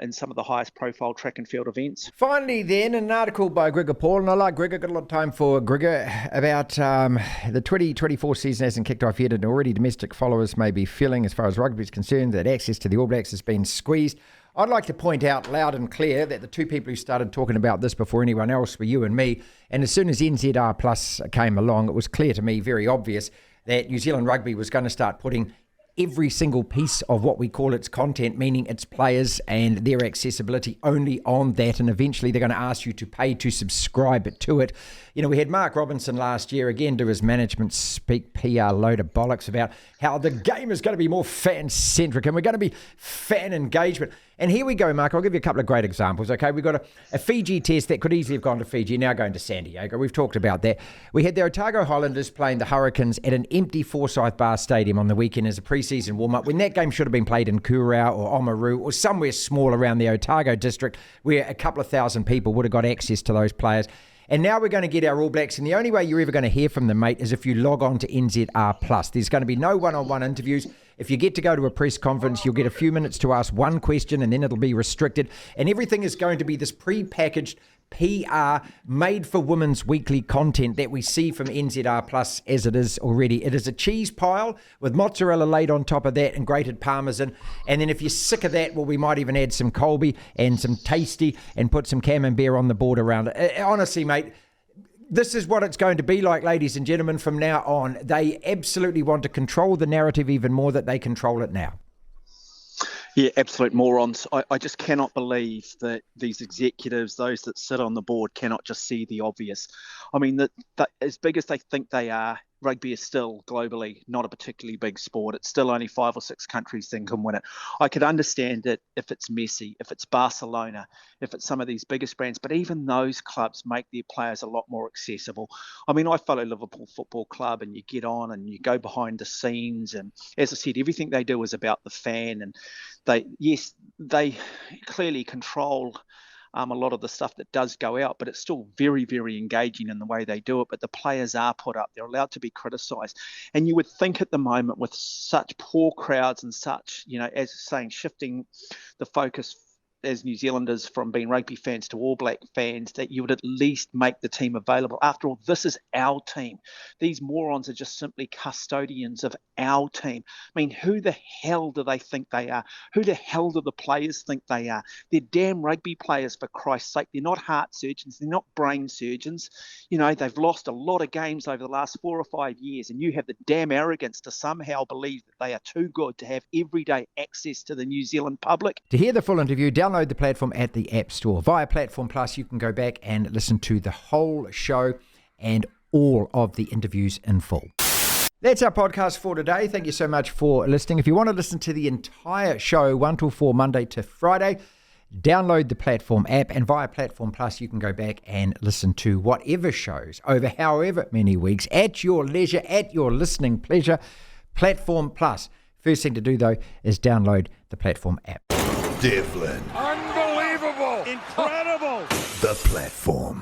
in some of the highest profile track and field events. Finally then, an article by Gregor Paul, and I like Gregor, got a lot of time for Gregor, about the 2024 season hasn't kicked off yet, and already domestic followers may be feeling, as far as rugby is concerned, that access to the All Blacks has been squeezed. I'd like to point out loud and clear that the two people who started talking about this before anyone else were you and me, and as soon as NZR Plus came along, it was clear to me, very obvious, that New Zealand Rugby was going to start putting every single piece of what we call its content, meaning its players and their accessibility, only on that, and eventually they're going to ask you to pay to subscribe to it. We had Mark Robinson last year again do his management speak PR load of bollocks about how the game is going to be more fan-centric and we're going to be fan engagement. And here we go, Mark. I'll give you a couple of great examples, okay? We've got a Fiji test that could easily have gone to Fiji, now going to San Diego. We've talked about that. We had the Otago Highlanders playing the Hurricanes at an empty Forsyth Bar Stadium on the weekend as a pre-season warm-up, when that game should have been played in Kurau or Oamaru or somewhere small around the Otago district, where a couple of thousand people would have got access to those players. And now we're going to get our All Blacks, and the only way you're ever going to hear from them, mate, is if you log on to NZR Plus. There's going to be no one-on-one interviews. If you get to go to a press conference, you'll get a few minutes to ask one question, and then it'll be restricted. And everything is going to be this pre-packaged PR made for women's weekly content that we see from NZR Plus as it is already. It is a cheese pile with mozzarella laid on top of that and grated parmesan. And then if you're sick of that, well, we might even add some Colby and some Tasty and put some camembert on the board around it. Honestly, mate, this is what it's going to be like, ladies and gentlemen, from now on. They absolutely want to control the narrative even more that they control it now. Yeah, absolute morons. I just cannot believe that these executives, those that sit on the board, cannot just see the obvious. I mean, that as big as they think they are, rugby is still globally not a particularly big sport. It's still only 5 or 6 countries that can win it. I could understand it if it's Messi, if it's Barcelona, if it's some of these biggest brands, but even those clubs make their players a lot more accessible. I mean, I follow Liverpool Football Club, and you get on and you go behind the scenes, and as I said, everything they do is about the fan, and they clearly control a lot of the stuff that does go out, but it's still very, very engaging in the way they do it. But the players are put up. They're allowed to be criticised. And you would think at the moment, with such poor crowds and such, as saying, shifting the focus as New Zealanders from being rugby fans to All Black fans, that you would at least make the team available. After all, this is our team. These morons are just simply custodians of our team. I mean, who the hell do they think they are? Who the hell do the players think they are? They're damn rugby players, for Christ's sake. They're not heart surgeons. They're not brain surgeons. They've lost a lot of games over the last 4 or 5 years, and you have the damn arrogance to somehow believe that they are too good to have everyday access to the New Zealand public. To hear the full interview, download the platform at the App Store. Via Platform Plus, you can go back and listen to the whole show and all of the interviews in full. That's our podcast for today. Thank you so much for listening. If you want to listen to the entire show, 1 till 4, Monday to Friday, download the Platform app, and via Platform Plus, you can go back and listen to whatever shows over however many weeks at your leisure, at your listening pleasure. Platform Plus. First thing to do, though, is download the Platform app. Devlin. Unbelievable. Incredible. The Platform.